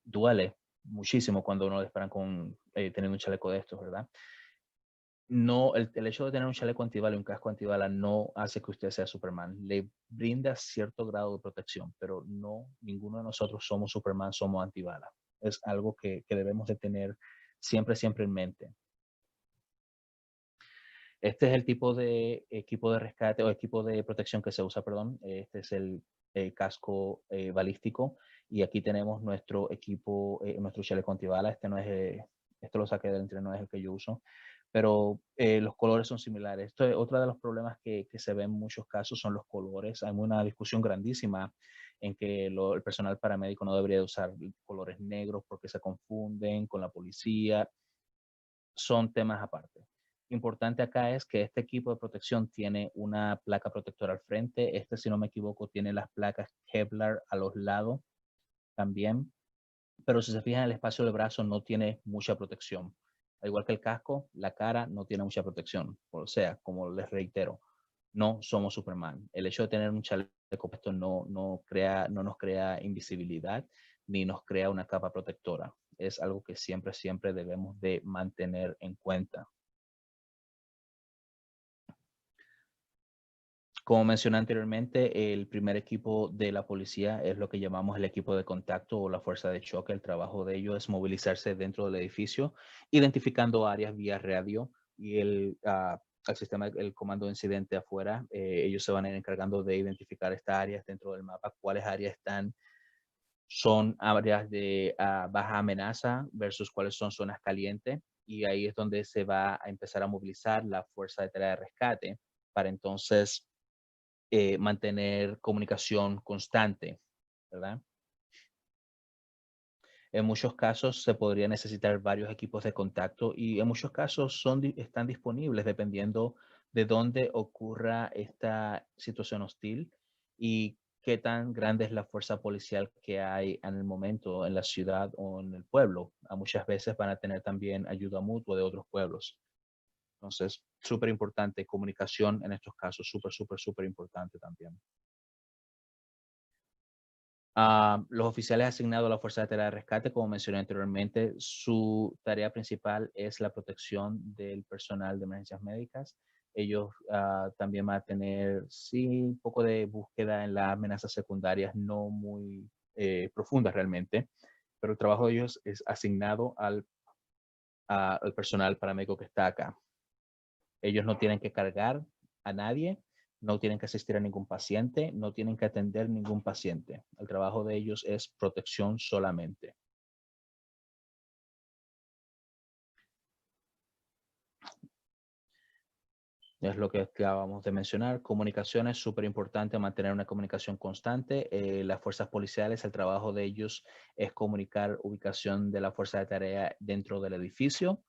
Duele muchísimo cuando uno le disparan con teniendo un chaleco de estos, ¿verdad? No, el hecho de tener un chaleco antibala y un casco antibala no hace que usted sea Superman. Le brinda cierto grado de protección, pero no, ninguno de nosotros somos Superman, somos antibala. Es algo que debemos de tener siempre en mente. Este es el tipo de equipo de rescate o equipo de protección que se usa, perdón. Este es el casco balístico y aquí tenemos nuestro equipo, nuestro chaleco antibala. Este no es, esto lo saqué del entreno, no es el que yo uso, pero los colores son similares. Esto es otro de los problemas que se ven en muchos casos son los colores. Hay una discusión grandísima en que el personal paramédico no debería usar colores negros porque se confunden con la policía. Son temas aparte. Importante acá es que este equipo de protección tiene una placa protectora al frente. Este, si no me equivoco, tiene las placas Kevlar a los lados también. Pero si se fijan, el espacio del brazo no tiene mucha protección. Al igual que el casco, la cara no tiene mucha protección. O sea, como les reitero, no somos Superman. El hecho de tener un chaleco puesto no nos crea invisibilidad ni nos crea una capa protectora. Es algo que siempre debemos de mantener en cuenta. Como mencioné anteriormente, el primer equipo de la policía es lo que llamamos el equipo de contacto o la fuerza de choque. El trabajo de ellos es movilizarse dentro del edificio, identificando áreas vía radio y el sistema, el comando de incidente afuera. Ellos se van a ir encargando de identificar estas áreas dentro del mapa, cuáles áreas están son áreas de baja amenaza versus cuáles son zonas calientes. Y ahí es donde se va a empezar a movilizar la fuerza de tarea de rescate para entonces mantener comunicación constante, ¿verdad? En muchos casos se podría necesitar varios equipos de contacto y en muchos casos están disponibles dependiendo de dónde ocurra esta situación hostil y qué tan grande es la fuerza policial que hay en el momento en la ciudad o en el pueblo. Muchas veces van a tener también ayuda mutua de otros pueblos. Entonces, súper importante, comunicación en estos casos, súper importante también. Los oficiales asignados a la Fuerza de Tarea de Rescate, como mencioné anteriormente, su tarea principal es la protección del personal de emergencias médicas. Ellos también van a tener, sí, un poco de búsqueda en las amenazas secundarias, no muy profundas realmente, pero el trabajo de ellos es asignado al personal paramédico que está acá. Ellos no tienen que cargar a nadie, no tienen que asistir a ningún paciente, no tienen que atender ningún paciente. El trabajo de ellos es protección solamente. Es lo que acabamos de mencionar. Comunicación es súper importante, mantener una comunicación constante. Las fuerzas policiales, el trabajo de ellos es comunicar ubicación de la fuerza de tarea dentro del edificio.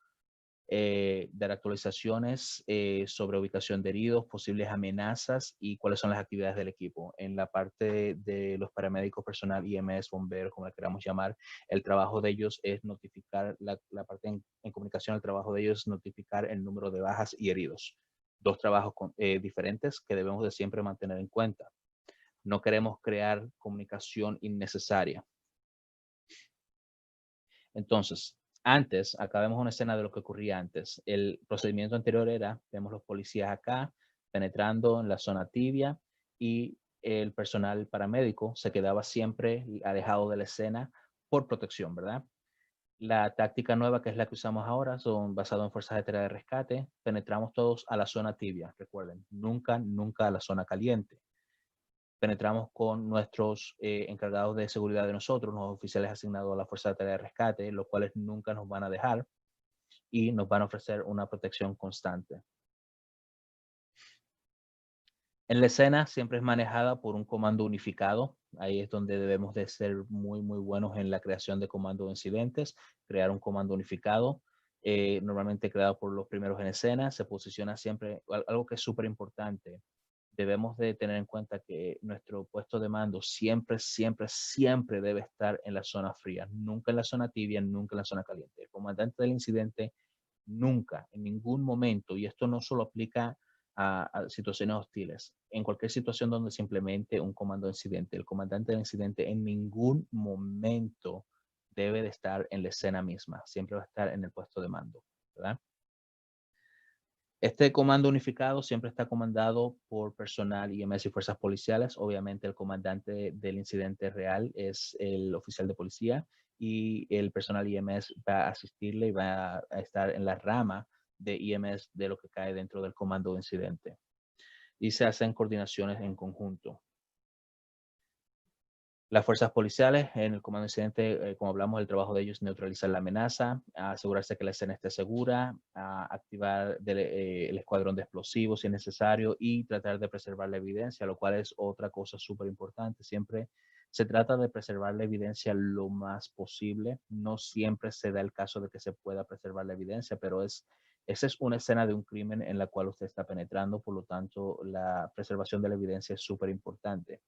Dar actualizaciones sobre ubicación de heridos, posibles amenazas y cuáles son las actividades del equipo. En la parte de los paramédicos, personal, IMS, bomberos, como la queramos llamar, el trabajo de ellos es notificar, la parte en comunicación, el trabajo de ellos es notificar el número de bajas y heridos. Dos trabajos diferentes que debemos de siempre mantener en cuenta. No queremos crear comunicación innecesaria. Entonces, antes, acá vemos una escena de lo que ocurría antes. El procedimiento anterior era, vemos los policías acá, penetrando en la zona tibia y el personal paramédico se quedaba siempre alejado de la escena por protección, ¿verdad? La táctica nueva, que es la que usamos ahora, son basados en fuerzas de tarea de rescate. Penetramos todos a la zona tibia, recuerden, nunca a la zona caliente. Penetramos con nuestros encargados de seguridad de nosotros, los oficiales asignados a la Fuerza de Tarea de Rescate, los cuales nunca nos van a dejar y nos van a ofrecer una protección constante. En la escena siempre es manejada por un comando unificado. Ahí es donde debemos de ser muy buenos en la creación de comandos de incidentes, crear un comando unificado, normalmente creado por los primeros en escena. Se posiciona siempre, algo que es súper importante, debemos de tener en cuenta que nuestro puesto de mando siempre debe estar en la zona fría, nunca en la zona tibia, nunca en la zona caliente. El comandante del incidente nunca, en ningún momento, y esto no solo aplica a situaciones hostiles, en cualquier situación donde se implemente un comando de incidente, el comandante del incidente en ningún momento debe de estar en la escena misma, siempre va a estar en el puesto de mando, ¿verdad? Este comando unificado siempre está comandado por personal IMS y fuerzas policiales. Obviamente el comandante del incidente real es el oficial de policía y el personal IMS va a asistirle y va a estar en la rama de IMS de lo que cae dentro del comando de incidente. Y se hacen coordinaciones en conjunto. Las fuerzas policiales en el comando incidente, como hablamos, el trabajo de ellos es neutralizar la amenaza, asegurarse que la escena esté segura, activar el escuadrón de explosivos si es necesario y tratar de preservar la evidencia, lo cual es otra cosa súper importante. Siempre se trata de preservar la evidencia lo más posible. No siempre se da el caso de que se pueda preservar la evidencia, pero esa es una escena de un crimen en la cual usted está penetrando, por lo tanto, la preservación de la evidencia es súper importante.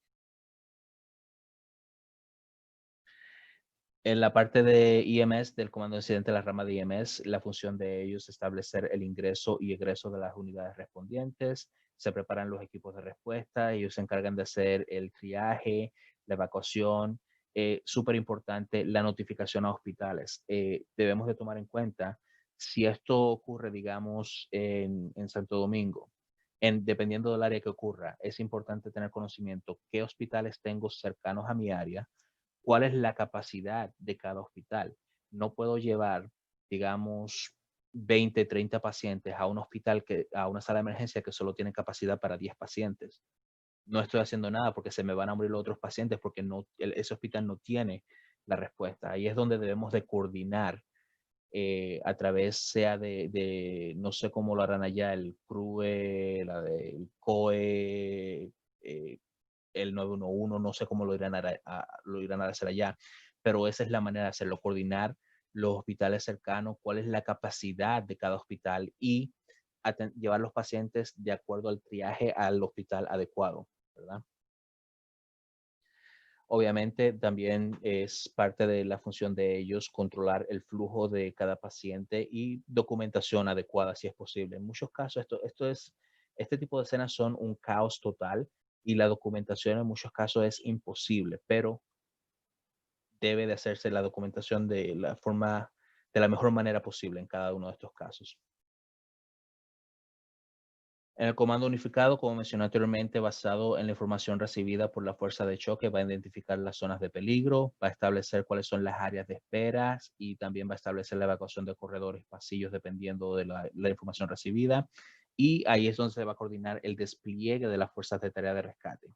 En la parte de IMS, del Comando de Incidente de la rama de IMS, la función de ellos es establecer el ingreso y egreso de las unidades respondientes, se preparan los equipos de respuesta, ellos se encargan de hacer el triaje, la evacuación, súper importante, la notificación a hospitales. Debemos de tomar en cuenta, si esto ocurre, digamos, en Santo Domingo, dependiendo del área que ocurra, es importante tener conocimiento qué hospitales tengo cercanos a mi área, cuál es la capacidad de cada hospital. No puedo llevar, digamos, 20, 30 pacientes a un hospital, a una sala de emergencia que solo tiene capacidad para 10 pacientes. no estoy haciendo nada porque se me van a morir los otros pacientes porque no, ese hospital no tiene la respuesta. Ahí es donde debemos de coordinar a través sea no sé cómo lo harán allá, el CRUE, el COE, el 911, no sé cómo lo irán a hacer allá, pero esa es la manera de hacerlo, coordinar los hospitales cercanos, cuál es la capacidad de cada hospital y llevar los pacientes de acuerdo al triaje al hospital adecuado, ¿verdad? Obviamente también es parte de la función de ellos controlar el flujo de cada paciente y documentación adecuada si es posible. En muchos casos este tipo de escenas son un caos total y la documentación en muchos casos es imposible, pero debe de hacerse la documentación de la mejor manera posible en cada uno de estos casos. En el comando unificado, como mencioné anteriormente, basado en la información recibida por la fuerza de choque, va a identificar las zonas de peligro, va a establecer cuáles son las áreas de esperas y también va a establecer la evacuación de corredores, pasillos, dependiendo de la información recibida. Y ahí es donde se va a coordinar el despliegue de las fuerzas de tarea de rescate.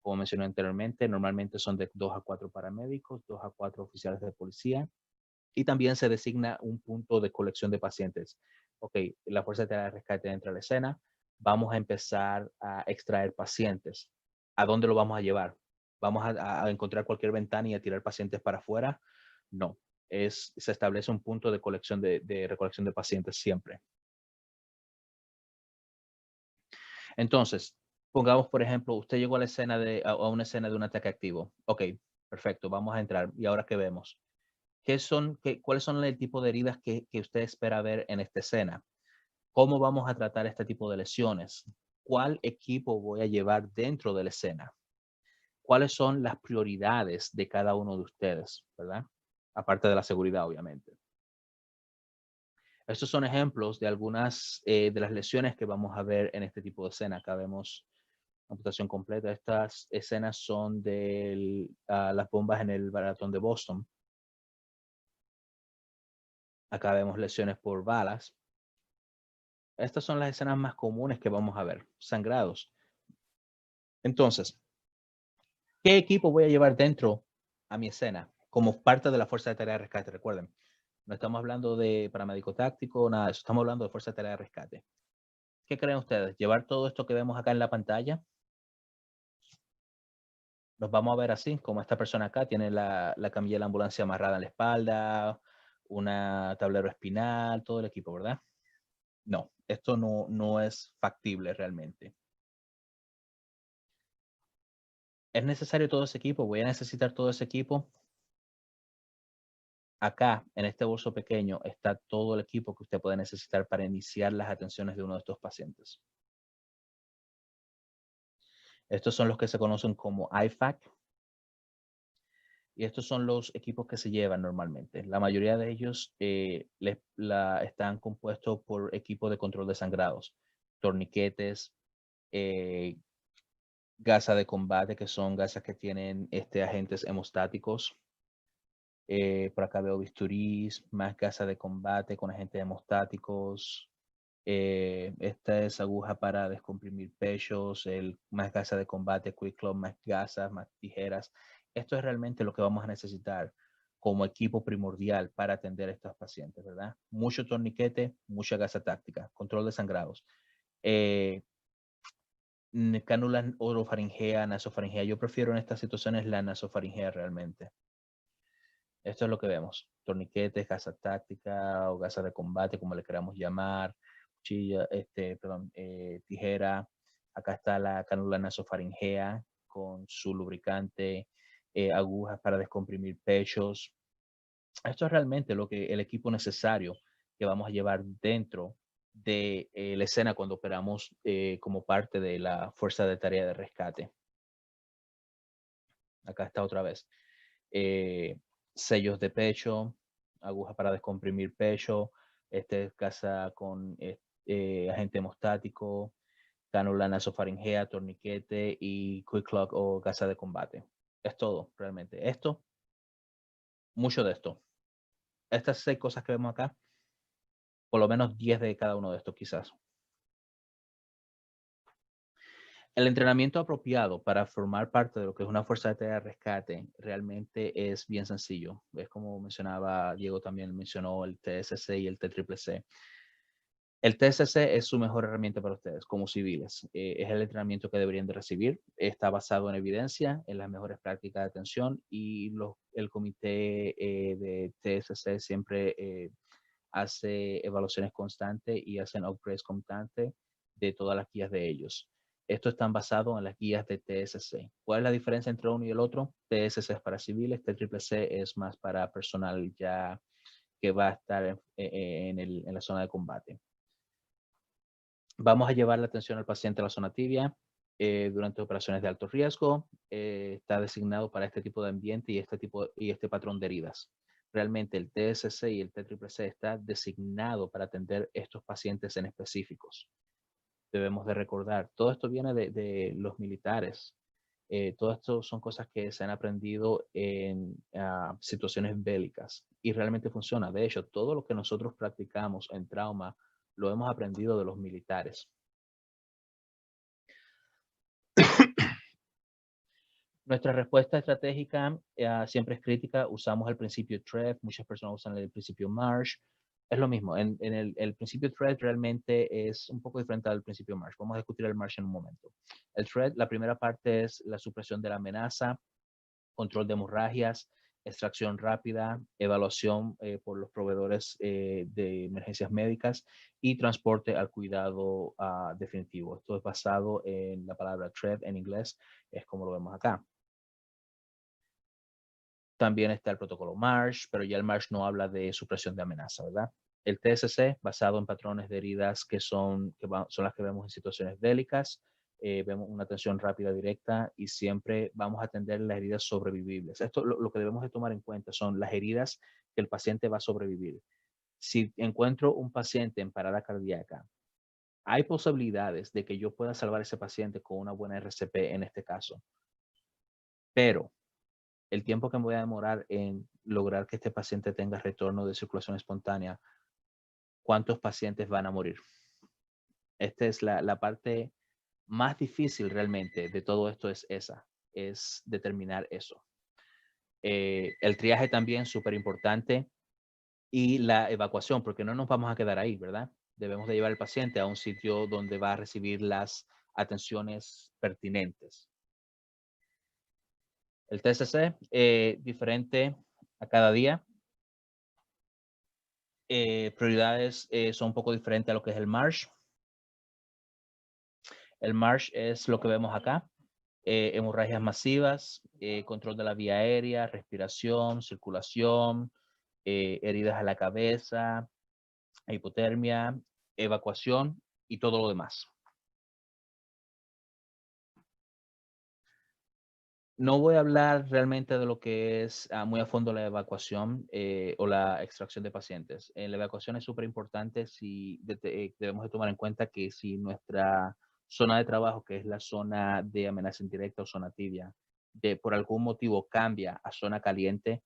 Como mencioné anteriormente, normalmente son de 2 a 4 paramédicos, 2 a 4 oficiales de policía y también se designa un punto de colección de pacientes. Ok, la fuerza de tarea de rescate entra a la escena, vamos a empezar a extraer pacientes. ¿A dónde lo vamos a llevar? ¿Vamos a encontrar cualquier ventana y a tirar pacientes para afuera? No, se establece un punto de colección de recolección de pacientes siempre. Entonces, pongamos, por ejemplo, usted llegó a la escena a una escena de un ataque activo. Ok, perfecto, vamos a entrar. ¿Y ahora qué vemos? ¿Cuáles son el tipo de heridas que usted espera ver en esta escena? ¿Cómo vamos a tratar este tipo de lesiones? ¿Cuál equipo voy a llevar dentro de la escena? ¿Cuáles son las prioridades de cada uno de ustedes? ¿Verdad? Aparte de la seguridad, obviamente. Estos son ejemplos de algunas de las lesiones que vamos a ver en este tipo de escena. Acá vemos amputación completa. Estas escenas son de las bombas en el maratón de Boston. Acá vemos lesiones por balas. Estas son las escenas más comunes que vamos a ver, sangrados. Entonces, ¿qué equipo voy a llevar dentro a mi escena como parte de la fuerza de tarea de rescate? Recuerden, no estamos hablando de paramédico táctico, nada de eso. Estamos hablando de fuerza de tarea de rescate. ¿Qué creen ustedes? ¿Llevar todo esto que vemos acá en la pantalla? Nos vamos a ver así, como esta persona acá tiene la camilla de la ambulancia amarrada en la espalda, una tablero espinal, todo el equipo, ¿verdad? No, esto no es factible realmente. ¿Es necesario todo ese equipo? ¿Voy a necesitar todo ese equipo? Acá, en este bolso pequeño, está todo el equipo que usted puede necesitar para iniciar las atenciones de uno de estos pacientes. Estos son los que se conocen como IFAC. Y estos son los equipos que se llevan normalmente. La mayoría de ellos están compuestos por equipos de control de sangrados, torniquetes, gasas de combate, que son gasas que tienen agentes hemostáticos. Por acá veo bisturís, más gasas de combate con agentes hemostáticos. Esta es aguja para descomprimir pechos, más gasa de combate, Quick Club, más gasas, más tijeras. Esto es realmente lo que vamos a necesitar como equipo primordial para atender a estos pacientes, ¿verdad? Mucho torniquete, mucha gasa táctica, control de sangrados. Cánula orofaringea, nasofaringea. Yo prefiero en estas situaciones la nasofaringea realmente. Esto es lo que vemos. Torniquetes, gasa táctica o gasa de combate, como le queramos llamar. Cuchilla, tijera. Acá está la cánula nasofaringea con su lubricante, agujas para descomprimir pechos. Esto es realmente el equipo necesario que vamos a llevar dentro de la escena cuando operamos como parte de la fuerza de tarea de rescate. Acá está otra vez. Sellos de pecho, agujas para descomprimir pecho, casa con agente hemostático, cánula nasofaringea, torniquete y quick lock o gasa de combate. Es todo, realmente. Mucho de esto. Estas 6 cosas que vemos acá, por lo menos 10 de cada uno de estos quizás. El entrenamiento apropiado para formar parte de lo que es una fuerza de tarea de rescate realmente es bien sencillo. Es como mencionaba Diego, también mencionó el TSC y el TCCC. El TSC es su mejor herramienta para ustedes como civiles. Es el entrenamiento que deberían de recibir. Está basado en evidencia, en las mejores prácticas de atención y el comité de TSC siempre hace evaluaciones constantes y hacen upgrades constantes de todas las guías de ellos. Estos están basados en las guías de TSC. ¿Cuál es la diferencia entre uno y el otro? TSC es para civiles, TCCC es más para personal ya que va a estar en la zona de combate. Vamos a llevar la atención al paciente a la zona tibia durante operaciones de alto riesgo. Está designado para este tipo de ambiente y este patrón de heridas. Realmente el TSC y el TCCC está designado para atender estos pacientes en específicos. Debemos de recordar, todo esto viene de los militares. Todo esto son cosas que se han aprendido en situaciones bélicas y realmente funciona. De hecho, todo lo que nosotros practicamos en trauma lo hemos aprendido de los militares. Nuestra respuesta estratégica siempre es crítica. Usamos el principio TREV. Muchas personas usan el principio Marsh. Es lo mismo. En el principio TREV realmente es un poco diferente al principio Marsh. Vamos a discutir el Marsh en un momento. El TREV, la primera parte es la supresión de la amenaza, control de hemorragias, extracción rápida, evaluación por los proveedores de emergencias médicas y transporte al cuidado definitivo. Esto es basado en la palabra TREV en inglés, es como lo vemos acá. También está el protocolo Marsh, pero ya el Marsh no habla de supresión de amenaza, ¿verdad? El TSC, basado en patrones de heridas que son las que vemos en situaciones bélicas, vemos una atención rápida, directa y siempre vamos a atender las heridas sobrevivibles. Esto lo que debemos de tomar en cuenta son las heridas que el paciente va a sobrevivir. Si encuentro un paciente en parada cardíaca, hay posibilidades de que yo pueda salvar a ese paciente con una buena RCP en este caso, pero el tiempo que me voy a demorar en lograr que este paciente tenga retorno de circulación espontánea, ¿cuántos pacientes van a morir? Esta es la parte más difícil realmente de todo esto, es determinar eso. El triaje también súper importante y la evacuación, porque no nos vamos a quedar ahí, ¿verdad? Debemos de llevar al paciente a un sitio donde va a recibir las atenciones pertinentes. El TSC, diferente a cada día. Prioridades son un poco diferentes a lo que es el Marsh. El Marsh es lo que vemos acá. Hemorragias masivas, control de la vía aérea, respiración, circulación, heridas a la cabeza, hipotermia, evacuación y todo lo demás. No voy a hablar realmente de lo que es muy a fondo la evacuación o la extracción de pacientes. La evacuación es súper importante si debemos de tomar en cuenta que si nuestra zona de trabajo, que es la zona de amenaza indirecta o zona tibia, por algún motivo cambia a zona caliente,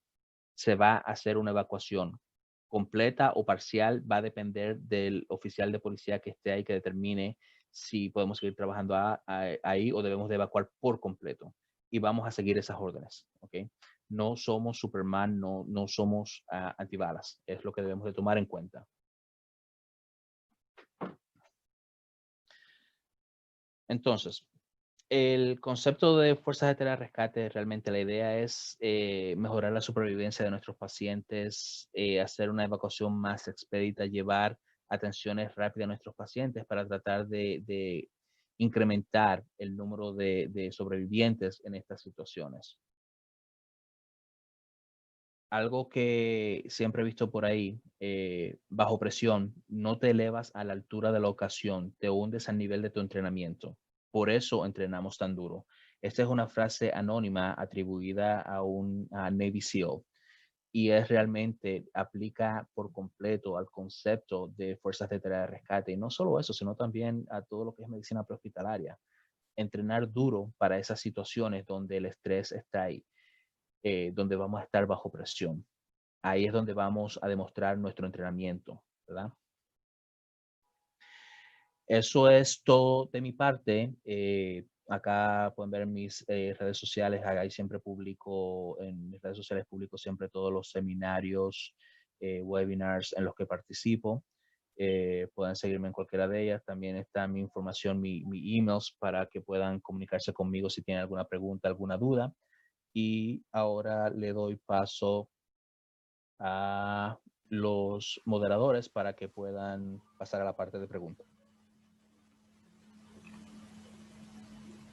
se va a hacer una evacuación completa o parcial. Va a depender del oficial de policía que esté ahí que determine si podemos seguir trabajando ahí o debemos de evacuar por completo. Y vamos a seguir esas órdenes, ¿ok? No somos Superman, no somos antibalas. Es lo que debemos de tomar en cuenta. Entonces, el concepto de fuerzas de tarea de rescate, realmente la idea es mejorar la supervivencia de nuestros pacientes, hacer una evacuación más expedita, llevar atenciones rápidas a nuestros pacientes para tratar de incrementar el número de sobrevivientes en estas situaciones. Algo que siempre he visto por ahí, bajo presión, no te elevas a la altura de la ocasión, te hundes al nivel de tu entrenamiento. Por eso entrenamos tan duro. Esta es una frase anónima atribuida a un Navy SEAL y es realmente, aplica por completo al concepto de fuerzas de tarea de rescate. Y no solo eso, sino también a todo lo que es medicina prehospitalaria. Entrenar duro para esas situaciones donde el estrés está ahí, donde vamos a estar bajo presión. Ahí es donde vamos a demostrar nuestro entrenamiento, ¿verdad? Eso es todo de mi parte. acá pueden ver mis redes sociales. Ahí siempre publico, en mis redes sociales publico siempre todos los seminarios, webinars en los que participo. Pueden seguirme en cualquiera de ellas. También está mi información, mi emails para que puedan comunicarse conmigo si tienen alguna pregunta, alguna duda. Y ahora le doy paso a los moderadores para que puedan pasar a la parte de preguntas.